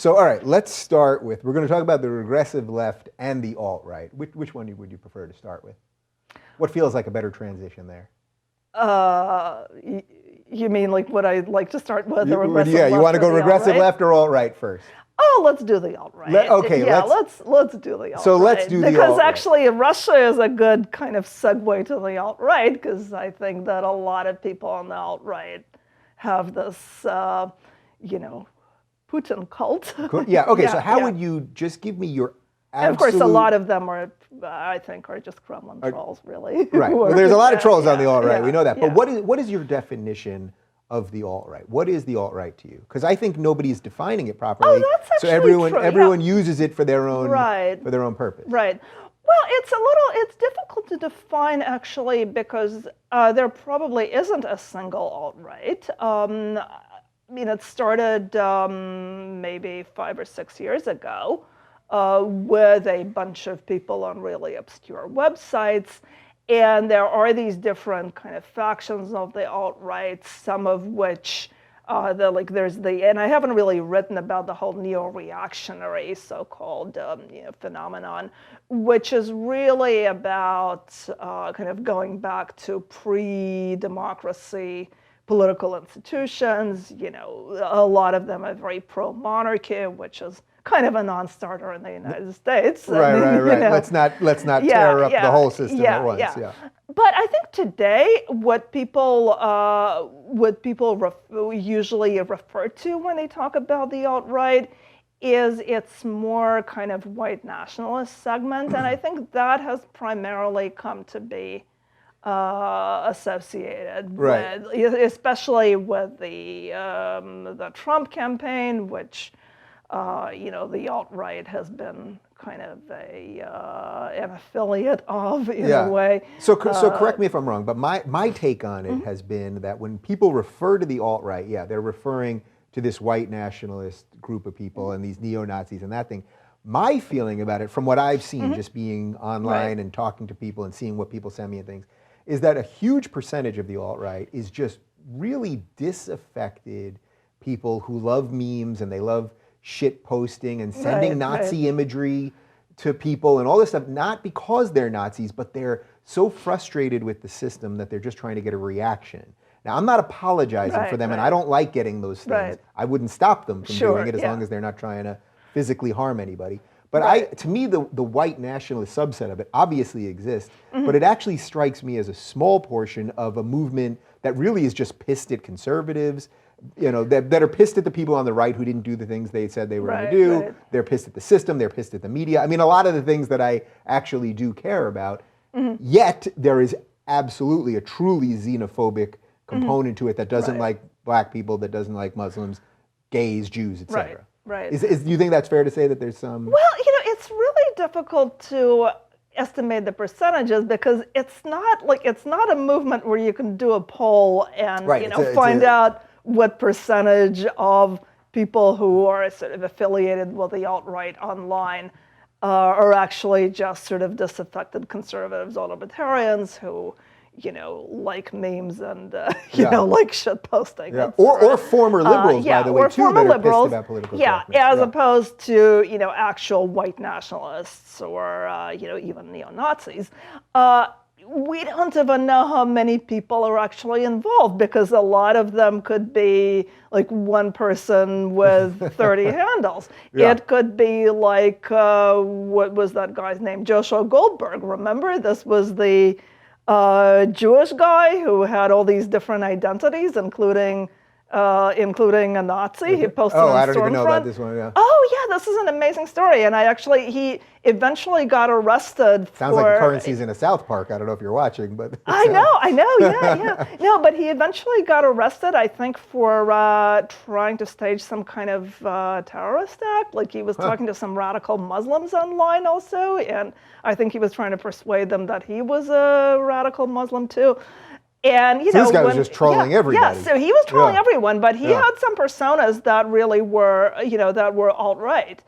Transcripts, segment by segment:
So, all right, let's start with, we're going to talk about the regressive left and the alt-right. Which one would you prefer to start with? What feels like a better transition there? You mean like would I like to start with the regressive left? Yeah, you want to go regressive left or alt-right first? Oh, let's do the alt-right. Okay, yeah, let's do the alt-right. So let's do the alt-right. Because actually Russia is a good kind of segue to the alt-right, because I think that a lot of people on the alt-right have this, Putin cult. Yeah, okay, so how would you just give me your absolute... And of course, a lot of them are, I think, are just Kremlin trolls, really. Right, well, there's a lot of trolls on the alt-right, we know that. Yeah. But what is your definition of the alt-right? What is the alt-right to you? Because I think nobody's defining it properly. Oh, that's actually so everyone uses it for their own purpose. Right. Well, it's difficult to define actually, because there probably isn't a single alt-right. It started maybe 5 or 6 years ago with a bunch of people on really obscure websites. And there are these different kind of factions of the alt-right, some of which, and I haven't really written about the whole neo-reactionary so-called phenomenon, which is really about kind of going back to pre-democracy political institutions. A lot of them are very pro-monarchy, which is kind of a non-starter in the United States. Right. Let's not tear up the whole system at once. Yeah. But I think today, what people usually refer to when they talk about the alt-right is its more kind of white nationalist segment, and I think that has primarily come to be associated with, especially with the Trump campaign, which. The alt-right has been kind of an affiliate of in a way. So correct me if I'm wrong, but my take on it has been that when people refer to the alt-right, they're referring to this white nationalist group of people and these neo-Nazis and that thing. My feeling about it, from what I've seen, just being online and talking to people and seeing what people send me and things, is that a huge percentage of the alt-right is just really disaffected people who love memes and they love shit posting and sending Nazi imagery to people and all this stuff, not because they're Nazis, but they're so frustrated with the system that they're just trying to get a reaction. Now, I'm not apologizing for them, and I don't like getting those things. I wouldn't stop them from doing it as long as they're not trying to physically harm anybody. But to me, the white nationalist subset of it obviously exists, but it actually strikes me as a small portion of a movement that really is just pissed at conservatives, that are pissed at the people on the right who didn't do the things they said they were going to do. They're pissed at the system. They're pissed at the media. I mean, a lot of the things that I actually do care about. Yet there is absolutely a truly xenophobic component to it that doesn't like black people, that doesn't like Muslims, gays, Jews, etc. Right. Do you think that's fair to say that there's some? Well, it's really difficult to estimate the percentages, because it's not a movement where you can do a poll and find out what percentage of people who are sort of affiliated with the alt-right online are actually just sort of disaffected conservatives or libertarians who, like memes and, like shit posting. Yeah. Or former liberals, by the way, too, that are pissed about political correctness. As opposed to, actual white nationalists or, even neo-Nazis. We don't even know how many people are actually involved, because a lot of them could be like one person with 30 handles. It could be like, what was that guy's name? Joshua Goldberg. Remember, this was the Jewish guy who had all these different identities, including a Nazi. He posted on Stormfront. I don't even know about this one. Yeah. Oh yeah, this is an amazing story. And he eventually got arrested. Sounds like a currency's in a South Park. I don't know if you're watching, but I know, yeah. No, but he eventually got arrested, I think, for trying to stage some kind of terrorist act. Like, he was talking to some radical Muslims online also, and I think he was trying to persuade them that he was a radical Muslim too. And so this guy was just trolling everybody. Yeah, so he was trolling everyone, but he had some personas that really were, that were alt-right.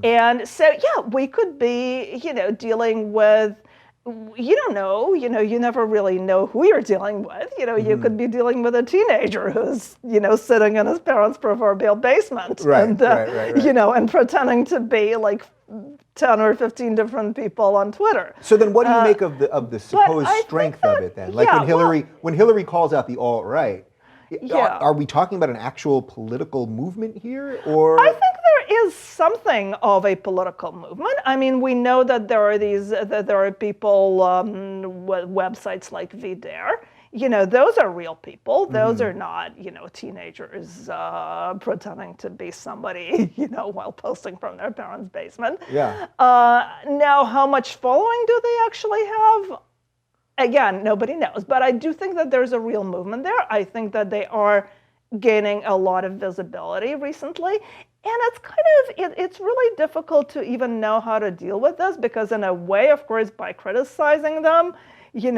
And so, we could be, dealing with You don't know, you never really know who you're dealing with. You could be dealing with a teenager who's, sitting in his parents' proverbial basement Right, and, right. and pretending to be like 10 or 15 different people on Twitter. So then what do you make of the supposed I think strength that, of it then? Like yeah, when Hillary calls out the alt-right, Yeah. are we talking about an actual political movement here, or? I think there is something of a political movement. I mean, we know that there are people, websites like VDare. Those are real people. Those are not, teenagers pretending to be somebody, while posting from their parents' basement. Yeah. Now, how much following do they actually have? Again, nobody knows, but I do think that there's a real movement there. I think that they are gaining a lot of visibility recently. And it's really difficult to even know how to deal with this because in a way, of course, by criticizing them, you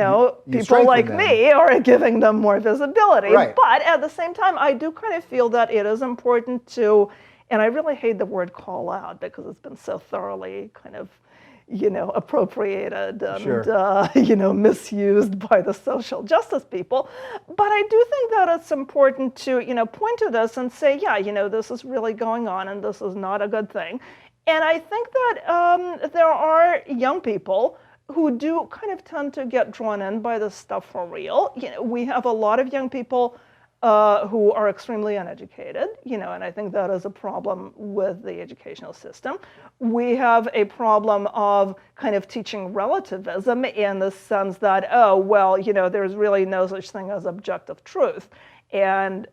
people like them. me are giving them more visibility. Right. But at the same time, I do kind of feel that it is important to, and I really hate the word call out because it's been so thoroughly kind of appropriated and, Sure. Misused by the social justice people. But I do think that it's important to, point to this and say, yeah, this is really going on and this is not a good thing. And I think that there are young people who do kind of tend to get drawn in by this stuff for real. We have a lot of young people who are extremely uneducated, and I think that is a problem with the educational system. We have a problem of kind of teaching relativism in the sense that, there's really no such thing as objective truth. And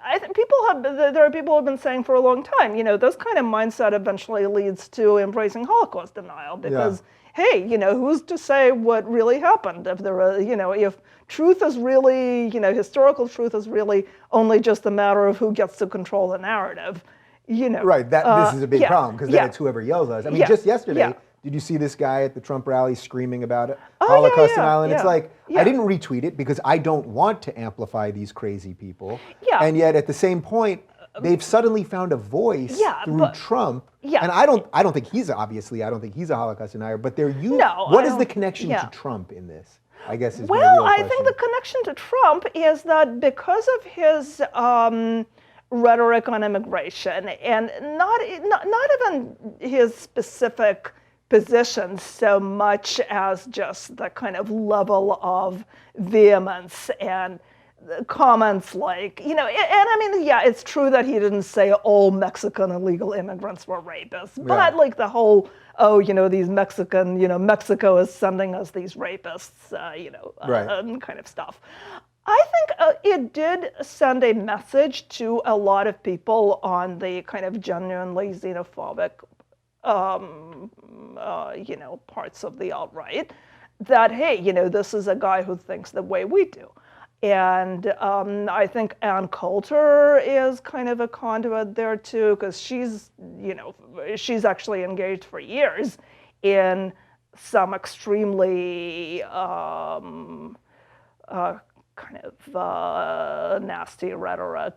I think there are people who have been saying for a long time, this kind of mindset eventually leads to embracing Holocaust denial because, hey, who's to say what really happened? If if truth is really, historical truth is really only just a matter of who gets to control the narrative, Right, this is a big problem because then it's whoever yells at us. I mean, just yesterday, did you see this guy at the Trump rally screaming about Holocaust denial? And it's like, I didn't retweet it because I don't want to amplify these crazy people. Yeah. And yet at the same point, they've suddenly found a voice through Trump. Yeah. And I don't think he's a Holocaust denier, but what is the connection to Trump in this? I guess is my real Well, I question. think the connection to Trump is that because of his rhetoric on immigration and not even his specific positions so much as just the kind of level of vehemence and comments like, and I mean, it's true that he didn't say all Mexican illegal immigrants were rapists, but like the whole, these Mexican, Mexico is sending us these rapists, kind of stuff. I think it did send a message to a lot of people on the kind of genuinely xenophobic, parts of the alt-right that, hey, this is a guy who thinks the way we do. And I think Ann Coulter is kind of a conduit there too, because she's actually engaged for years in some extremely kind of nasty rhetoric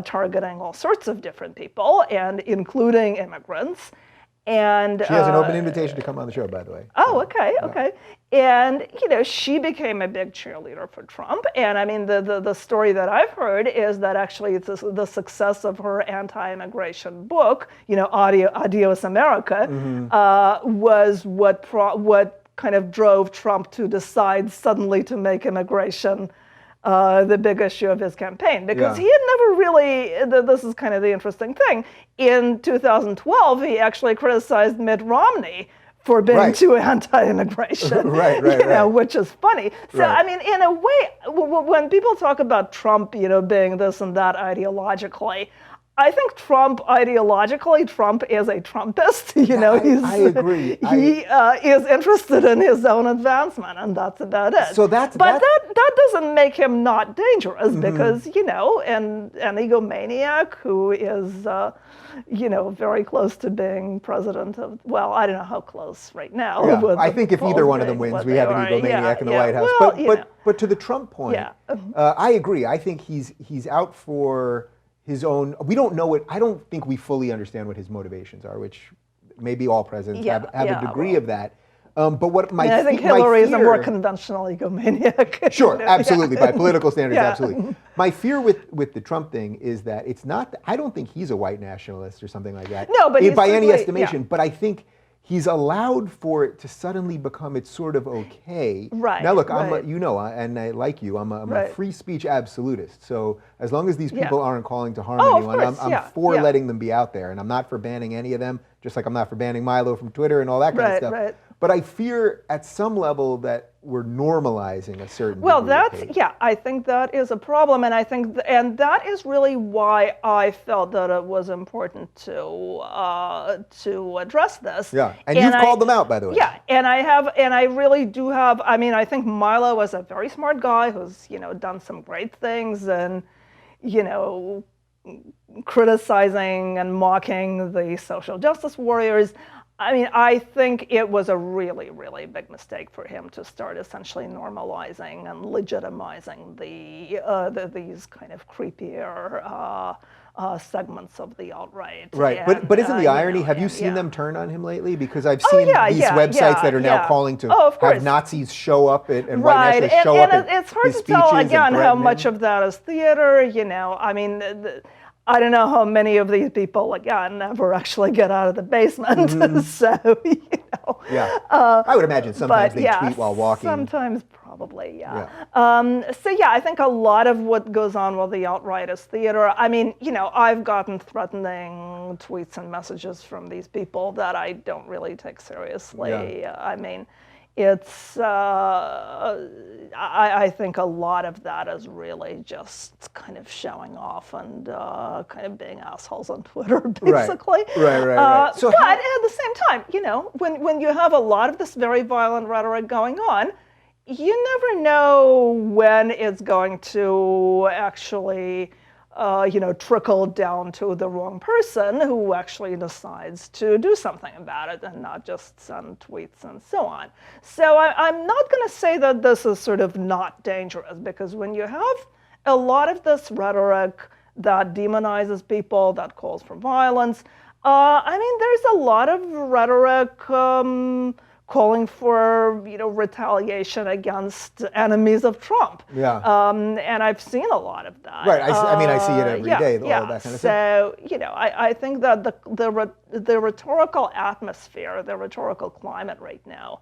targeting all sorts of different people, and including immigrants. And she has an open invitation to come on the show, by the way. Oh, okay. And she became a big cheerleader for Trump. And I mean, the story that I've heard is that actually it's the success of her anti-immigration book, Adios America, was what kind of drove Trump to decide suddenly to make immigration the big issue of his campaign, because he had never really, this is kind of the interesting thing, in 2012 he actually criticized Mitt Romney for being too anti-immigration, which is funny. So I mean, in a way, when people talk about Trump, being this and that ideologically, I think Trump is a Trumpist. I agree. He is interested in his own advancement, and that's about it. So that doesn't make him not dangerous, because an egomaniac who is very close to being president of, well, I don't know how close right now. Yeah. I think if either one of them wins, we have an egomaniac in the White House. Well, but to the Trump point, I agree. I think he's out for his own. We don't know I don't think we fully understand what his motivations are, which maybe all presidents have a degree of that. But what my I think my Hillary is a more fear- conventional egomaniac. Sure, absolutely. By political standards, Yeah. absolutely. My fear with the Trump thing is that it's not. I don't think he's a white nationalist or something like that. No, but he's by any simply- estimation. yeah. But I think he's allowed for it to suddenly become it's sort of okay. Right, Now, look, right. and I like you. I'm a Right. free speech absolutist. So as long as these Yeah. people aren't calling to harm Oh, of anyone, course, I'm yeah, for yeah. letting them be out there, and I'm not for banning any of them. Just like I'm not for banning Milo from Twitter and all that kind of Right, stuff. right. But I fear at some level that we're normalizing a certain. Well, degree of that's hate. yeah. I think that is a problem, and I think, and that is really why I felt that it was important to address this. Yeah, and you've called them out, by the way. Yeah, and I really do have. I mean, I think Milo is a very smart guy who's done some great things, and criticizing and mocking the social justice warriors. I mean, I think it was a really, really big mistake for him to start essentially normalizing and legitimizing these kind of creepier segments of the alt-right. Right, And, but isn't the irony? Have you and, seen yeah. them turn on him lately? Because I've seen these websites that are now yeah. calling to Oh, of course. have Nazis show up and white Right, nationalists show up and at it's hard his to tell speeches and again how threaten much him. of that is theater. I mean, I don't know how many of these people again never actually get out of the basement. So Yeah, I would imagine sometimes but they tweet while walking. Sometimes probably, yeah. So yeah, I think a lot of what goes on with the alt-right is theater. I mean, I've gotten threatening tweets and messages from these people that I don't really take seriously. Yeah. I mean, it's, I think a lot of that is really just kind of showing off and kind of being assholes on Twitter, basically. Right. So but at the same time, when you have a lot of this very violent rhetoric going on, you never know when it's going to actually trickle down to the wrong person who actually decides to do something about it and not just send tweets and so on. So I'm not going to say that this is sort of not dangerous, because when you have a lot of this rhetoric that demonizes people, that calls for violence, I mean, there's a lot of rhetoric calling for retaliation against enemies of Trump. Yeah. And I've seen a lot of that. Right. I see it every day. All that kind of stuff. So I think that the rhetorical atmosphere, the rhetorical climate right now,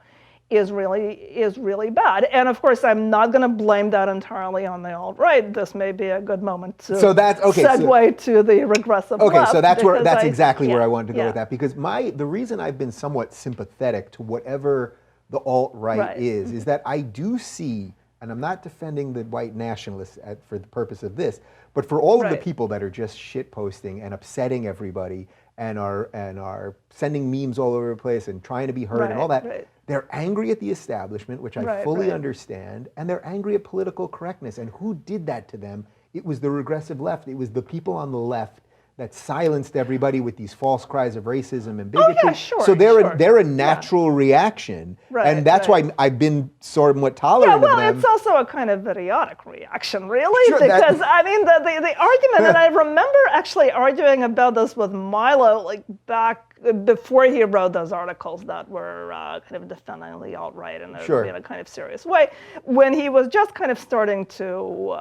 is really bad. And of course, I'm not going to blame that entirely on the alt-right. This may be a good moment to segue to the regressive left. Okay, so that's exactly where I wanted to go with that, because the reason I've been somewhat sympathetic to whatever the alt-right is that I do see, and I'm not defending the white nationalists for the purpose of this, but for all of the people that are just shit posting and upsetting everybody and are sending memes all over the place and trying to be heard and all that. They're angry at the establishment, which I fully understand, and they're angry at political correctness. And who did that to them? It was the regressive left. It was the people on the left that silenced everybody with these false cries of racism and bigotry. Oh, yeah, sure, so they're a natural reaction, and that's why I've been somewhat tolerant of them. Yeah, well, it's also a kind of idiotic reaction, really, Sure, because I mean the argument, and I remember actually arguing about this with Milo, like back before he wrote those articles that were kind of defending the alt-right in a kind of serious way, when he was just kind of starting to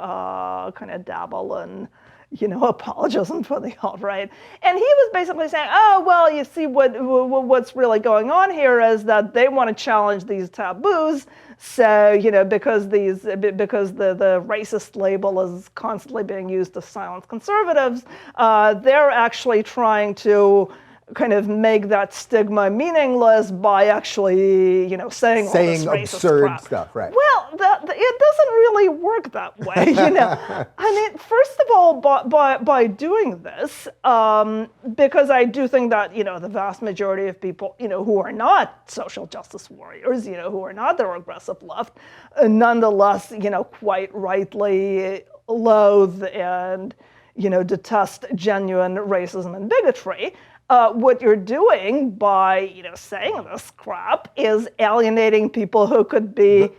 kind of dabble in apologism for the alt-right. And he was basically saying, oh, well, you see what's really going on here is that they want to challenge these taboos. So, because the racist label is constantly being used to silence conservatives, they're actually trying to kind of make that stigma meaningless by actually, saying all this racist absurd crap. stuff, right? Well, it doesn't really work that way, I mean, first of all, by doing this, because I do think that, the vast majority of people, who are not social justice warriors, who are not the regressive left, nonetheless, quite rightly loathe and, detest genuine racism and bigotry. what you're doing by saying this crap is alienating people who could be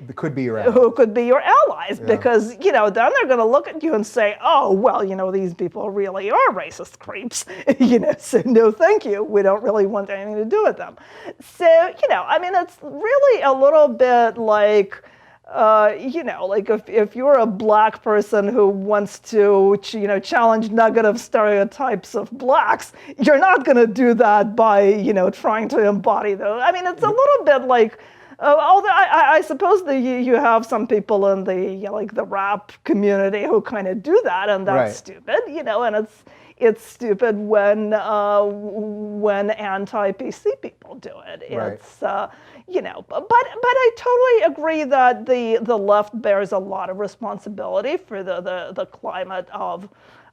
your allies. Yeah. Because then they're going to look at you and say, oh well, these people really are racist creeps. So no thank you, we don't really want anything to do with them. So it's really a little bit like like if you're a black person who wants to, challenge negative stereotypes of blacks, you're not going to do that by, trying to embody those. It's a little bit like, although I suppose that you have some people in the, like the rap community who kind of do that, and that's stupid, and it's stupid when anti-PC people do it. It's but I totally agree that the left bears a lot of responsibility for the climate of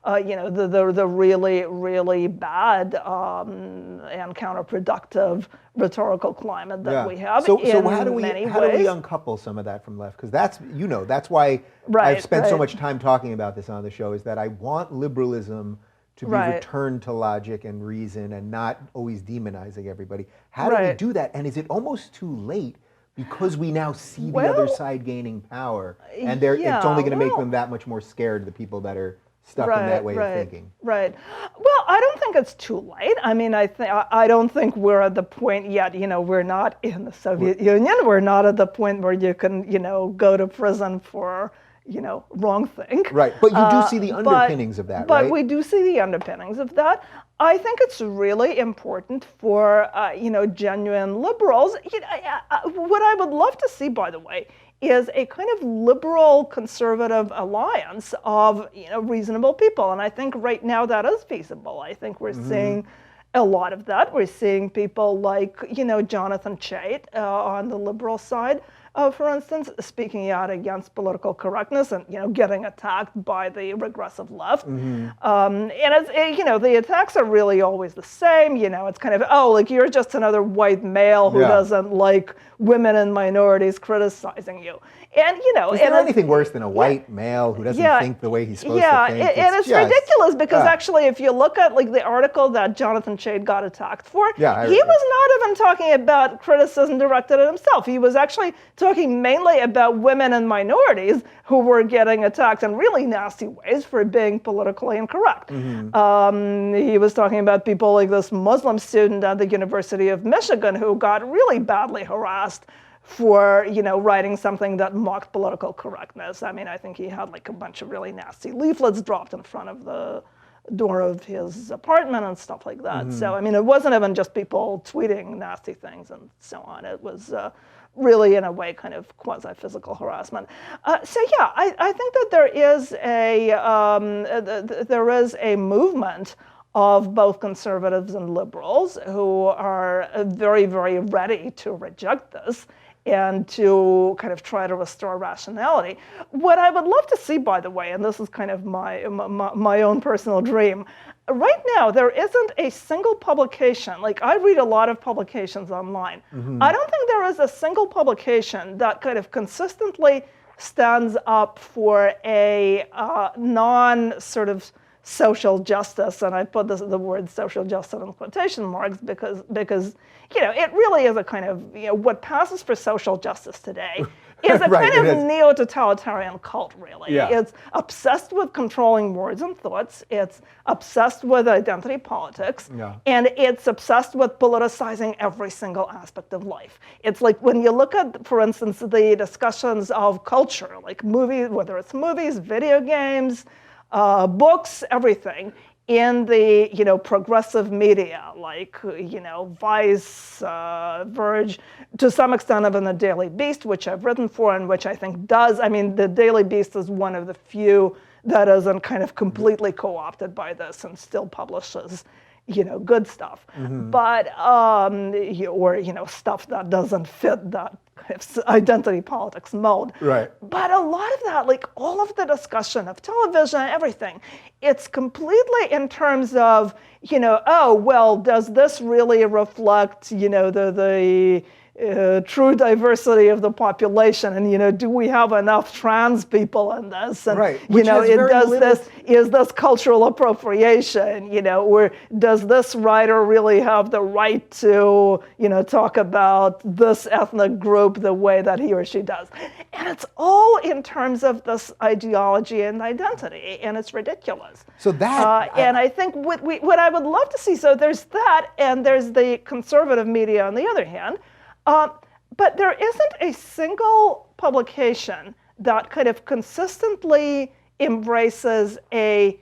the really, really bad and counterproductive rhetorical climate that we have. So how do we uncouple some of that from left? Because that's why I've spent so much time talking about this on the show, is that I want liberalism to be returned to logic and reason and not always demonizing everybody. How do we do that? And is it almost too late because we now see the other side gaining power, and it's only going to make them that much more scared, the people that are stuck in that way of thinking? Right. Well, I don't think it's too late. I don't think we're at the point yet. We're not in the Soviet Union. We're not at the point where you can, go to prison for wrong thing. Right, but you do see the underpinnings of that, right? But we do see the underpinnings of that. I think it's really important for, genuine liberals. What I would love to see, by the way, is a kind of liberal conservative alliance of, reasonable people. And I think right now that is feasible. I think we're seeing a lot of that. We're seeing people like, Jonathan Chait on the liberal side, for instance, speaking out against political correctness and, getting attacked by the regressive left. And it's, the attacks are really always the same. It's kind of, you're just another white male who doesn't like women and minorities criticizing you. And, is there anything worse than a white male who doesn't think the way he's supposed to think? And it's ridiculous because actually, if you look at the article that Jonathan Chait got attacked for, he was not even talking about criticism directed at himself. He was actually talking mainly about women and minorities who were getting attacked in really nasty ways for being politically incorrect. He was talking about people like this Muslim student at the University of Michigan who got really badly harassed for, writing something that mocked political correctness. I think he had a bunch of really nasty leaflets dropped in front of the door of his apartment and stuff like that. So, it wasn't even just people tweeting nasty things and so on. It was really, in a way, kind of quasi-physical harassment. I think that there is a movement of both conservatives and liberals who are very, very ready to reject this and to kind of try to restore rationality. What I would love to see, by the way, and this is kind of my own personal dream, right now there isn't a single publication, I read a lot of publications online. I don't think there is a single publication that kind of consistently stands up for a non-sort of social justice, and I put the word social justice in quotation marks because it really is a kind of, what passes for social justice today is a kind of neo-totalitarian cult, really. It's obsessed with controlling words and thoughts. It's obsessed with identity politics. And it's obsessed with politicizing every single aspect of life. It's like when you look at, for instance, the discussions of culture, like movies, whether it's movies, video games, books, everything, in the progressive media like Vice, Verge, to some extent even the Daily Beast, which I've written for and which I think does. The Daily Beast is one of the few that isn't kind of completely co-opted by this and still publishes good stuff, but or stuff that doesn't fit that identity politics mode. Right. But a lot of that, all of the discussion of television, everything, it's completely in terms of, does this really reflect, the true diversity of the population, and do we have enough trans people in this? And right. Is this cultural appropriation? Or does this writer really have the right to talk about this ethnic group the way that he or she does? And it's all in terms of this ideology and identity, and it's ridiculous. So that and I think what I would love to see. So there's that, and there's the conservative media on the other hand. But there isn't a single publication that kind of consistently embraces a,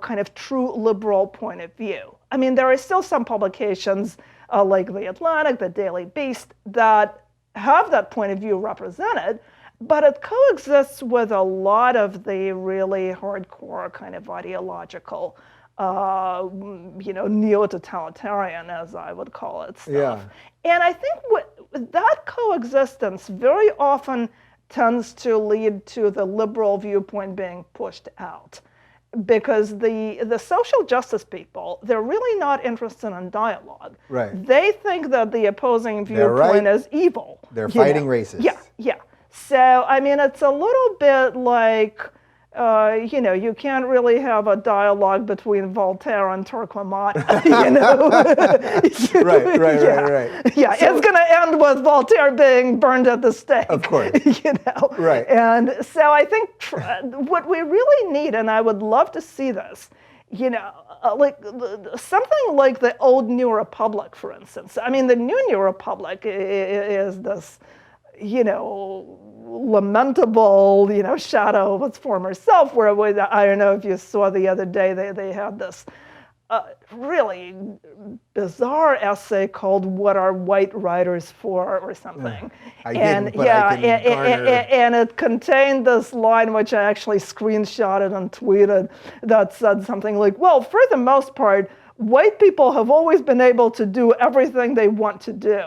kind of true liberal point of view. I mean, there are still some publications like The Atlantic, The Daily Beast, that have that point of view represented, but it coexists with a lot of the really hardcore kind of ideological neo-totalitarian, as I would call it, stuff. Yeah. And I think that coexistence very often tends to lead to the liberal viewpoint being pushed out. Because the social justice people, they're really not interested in dialogue. Right. They think that the opposing viewpoint is evil. They're fighting racists. Yeah. So, I mean, it's a little bit like, you can't really have a dialogue between Voltaire and Torquemada, Right. Yeah, so, it's going to end with Voltaire being burned at the stake. Of course. Right. And so I think what we really need, and I would love to see this, like something like the old New Republic, for instance. I mean, the New Republic is this, lamentable, shadow of its former self, where I don't know if you saw the other day, they had this really bizarre essay called "What Are White Writers For?" or something. And it contained this line, which I actually screenshotted and tweeted, that said something like, well, for the most part, white people have always been able to do everything they want to do.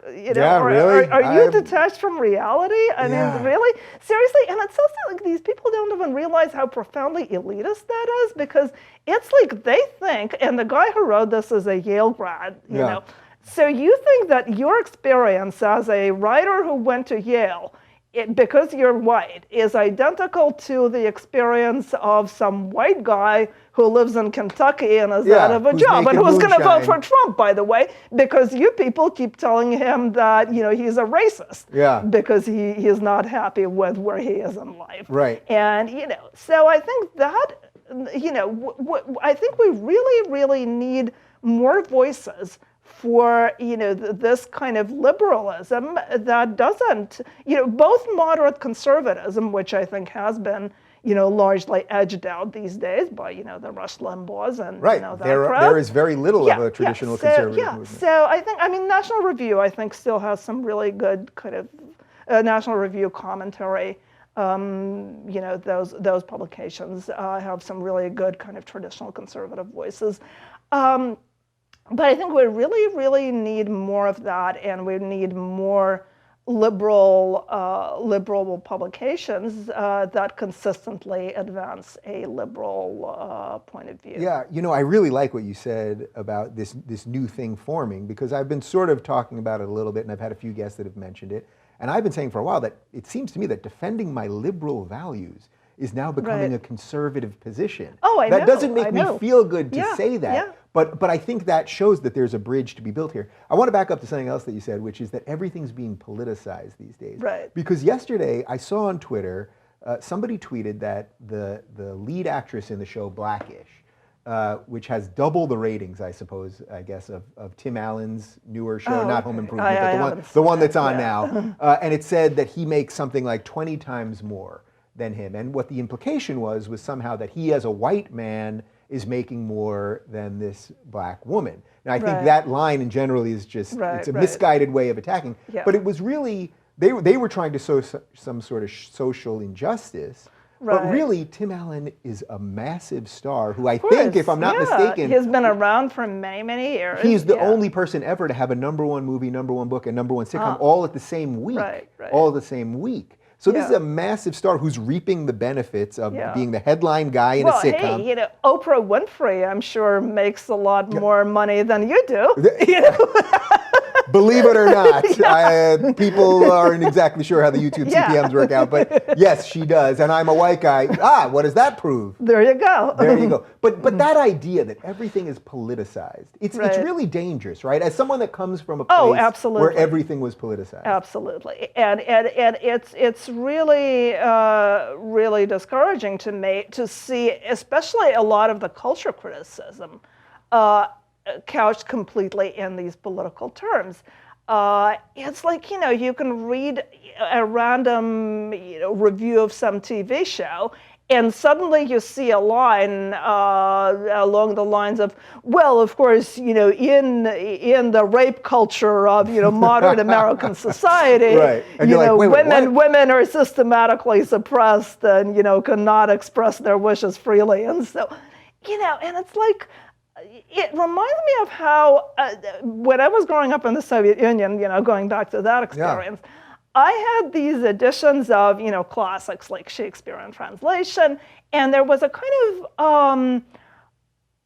Really? Are you detached from reality? I mean, really? Seriously? And it's also like these people don't even realize how profoundly elitist that is, because it's like they think, and the guy who wrote this is a Yale grad, you know, so you think that your experience as a writer who went to Yale, because you're white, is identical to the experience of some white guy who lives in Kentucky and is out of a job, and who's going to vote for Trump, by the way, because you people keep telling him that, he's a racist because he is not happy with where he is in life. Right. And, so I think that, I think we really, really need more voices for this kind of liberalism that doesn't, both moderate conservatism, which I think has been largely edged out these days by the Rush Limbaughs and that crowd. There is very little of a traditional conservative movement. So I think National Review I think still has some really good kind of National Review commentary. Those publications have some really good kind of traditional conservative voices. But I think we really, really need more of that, and we need more liberal publications that consistently advance a liberal point of view. Yeah, I really like what you said about this new thing forming, because I've been sort of talking about it a little bit, and I've had a few guests that have mentioned it, and I've been saying for a while that it seems to me that defending my liberal values is now becoming a conservative position. Oh, I know. That doesn't make me feel good to say that. Yeah. But I think that shows that there's a bridge to be built here. I want to back up to something else that you said, which is that everything's being politicized these days. Right. Because yesterday I saw on Twitter, somebody tweeted that the lead actress in the show Blackish, which has double the ratings, I guess, of Tim Allen's newer show, not Home Improvement, but the one that's on now. And it said that he makes something like 20 times more than him. And what the implication was somehow that he, as a white man, is making more than this black woman. Now, I think that line in general is just, it's a misguided way of attacking. Yeah. But it was really, they were trying to sow some sort of social injustice. But really, Tim Allen is a massive star who I think, if I'm not mistaken, he's been around for many, many years. He's the only person ever to have a #1 movie, #1 book, and #1 sitcom all at the same week. All the same week. So this is a massive star who's reaping the benefits of being the headline guy in a sitcom. Hey, Oprah Winfrey, I'm sure, makes a lot more money than you do. Believe it or not, people aren't exactly sure how the YouTube CPMs work out, but yes, she does. And I'm a white guy. What does that prove? There you go. There you go. But that idea that everything is politicized, it's really dangerous, right? As someone that comes from a place absolutely. where everything was politicized. Absolutely. And it's really, really discouraging to me to see, especially a lot of the culture criticism, couched completely in these political terms. It's like, you can read a random review of some TV show, and suddenly you see a line along the lines of, well, of course, in the rape culture of modern American society, right. And you're like, women are systematically suppressed and cannot express their wishes freely, and so and it's like. It reminds me of how, when I was growing up in the Soviet Union, going back to that experience, I had these editions of, classics like Shakespeare in translation, and there was a kind of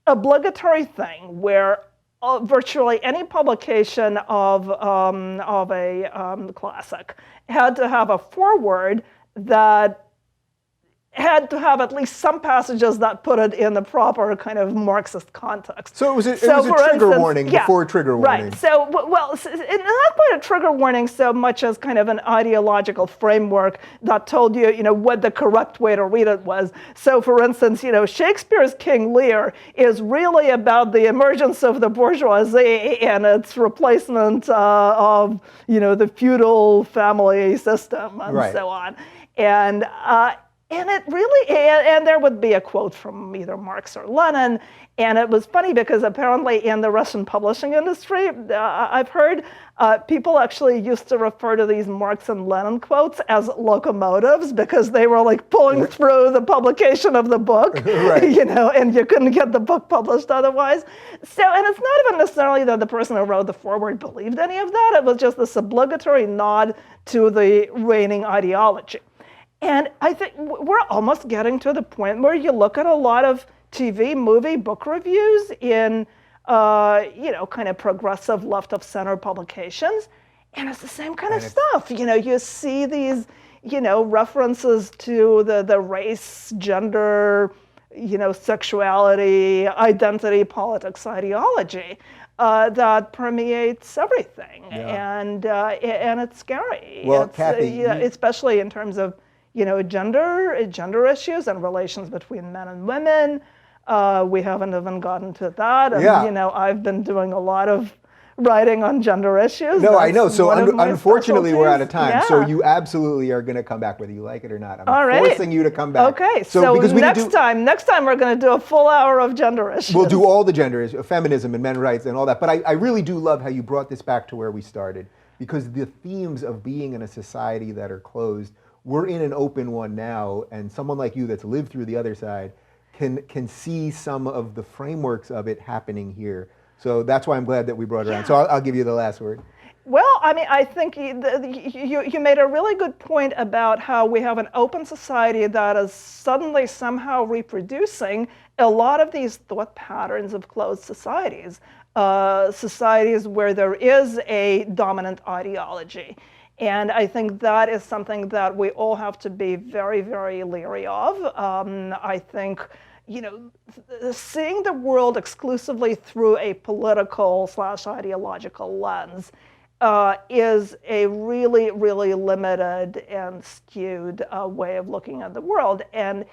obligatory thing where virtually any publication of a classic had to have a foreword that had to have at least some passages that put it in the proper kind of Marxist context. So it was a trigger warning before trigger warning. Right. So, it's not quite a trigger warning so much as kind of an ideological framework that told you, what the correct way to read it was. So, for instance, Shakespeare's King Lear is really about the emergence of the bourgeoisie and its replacement of, the feudal family system and so on. And it really, and there would be a quote from either Marx or Lenin, and it was funny because apparently in the Russian publishing industry, I've heard people actually used to refer to these Marx and Lenin quotes as locomotives because they were like pulling through the publication of the book, right. And you couldn't get the book published otherwise. So, and it's not even necessarily that the person who wrote the foreword believed any of that, it was just this obligatory nod to the reigning ideology. And I think we're almost getting to the point where you look at a lot of TV, movie, book reviews in, kind of progressive left of center publications, and it's the same kind of stuff. You see these, references to the race, gender, sexuality, identity, politics, ideology that permeates everything, and it's scary. Well, Cathy, especially in terms of gender issues and relations between men and women. We haven't even gotten to that. And, I've been doing a lot of writing on gender issues. No, I know. So unfortunately, we're out of time. Yeah. So you absolutely are going to come back whether you like it or not. All right. Forcing you to come back. Okay. So because next time we're going to do a full hour of gender issues. We'll do all the gender issues, feminism and men's rights and all that. But I really do love how you brought this back to where we started, because the themes of being in a society that are closed, we're in an open one now, and someone like you that's lived through the other side can see some of the frameworks of it happening here. So that's why I'm glad that we brought it around. So I'll give you the last word. Well, I think you made a really good point about how we have an open society that is suddenly somehow reproducing a lot of these thought patterns of closed societies, societies where there is a dominant ideology. And I think that is something that we all have to be very, very leery of. I think, seeing the world exclusively through a political/ideological lens is a really, really limited and skewed way of looking at the world. And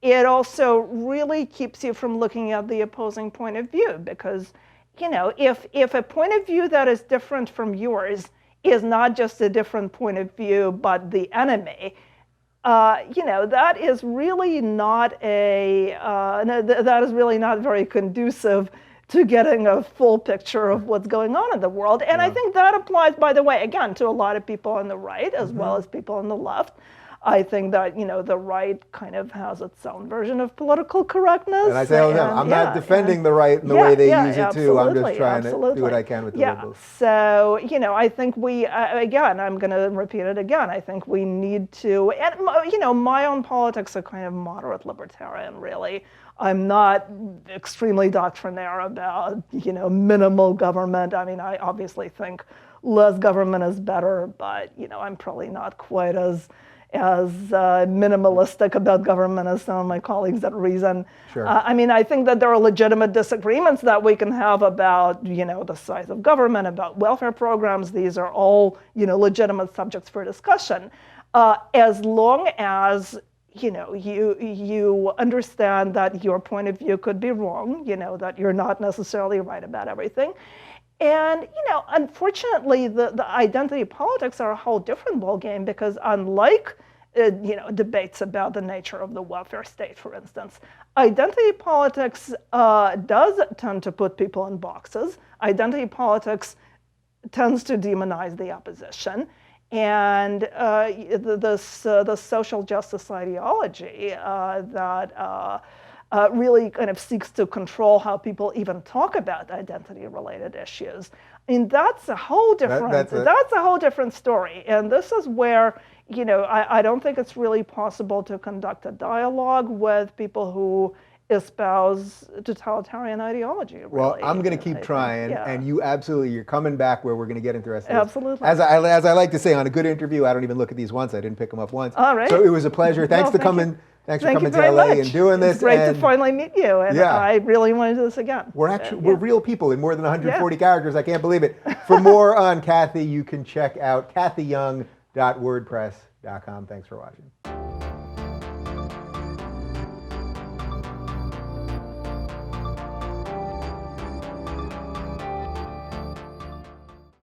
it also really keeps you from looking at the opposing point of view, because, if a point of view that is different from yours is not just a different point of view, but the enemy, that is really not that is really not very conducive to getting a full picture of what's going on in the world. And I think that applies, by the way, again, to a lot of people on the right as well as people on the left. I think that, the right kind of has its own version of political correctness. And I say all the time, I'm not defending the right in the way they use it too. I'm just trying to do what I can with the liberals. So, I think again, I'm going to repeat it again, I think we need to, and, my own politics are kind of moderate libertarian, really. I'm not extremely doctrinaire about, minimal government. I mean, I obviously think less government is better, but, I'm probably not quite as minimalistic about government as some of my colleagues at Reason. Sure. I think that there are legitimate disagreements that we can have about, the size of government, about welfare programs. These are all, legitimate subjects for discussion, as long as you understand that your point of view could be wrong, that you're not necessarily right about everything. And, unfortunately, the identity politics are a whole different ballgame, because unlike, debates about the nature of the welfare state, for instance, identity politics does tend to put people in boxes. Identity politics tends to demonize the opposition. And the social justice ideology that really kind of seeks to control how people even talk about identity-related issues. And that's a whole different that's a whole different story. And this is where, I don't think it's really possible to conduct a dialogue with people who espouse totalitarian ideology. Really. Well, I'm going to keep trying, and you're coming back where we're going to get interested. Absolutely. As I like to say, on a good interview, I don't even look at these once. I didn't pick them up once. All right. So it was a pleasure. Thanks for coming. Thanks for coming to LA and doing this. It's great to finally meet you, and I really want to do this again. We're real people in more than 140 characters. I can't believe it. For more on Cathy, you can check out cathyyoung.wordpress.com. Thanks for watching.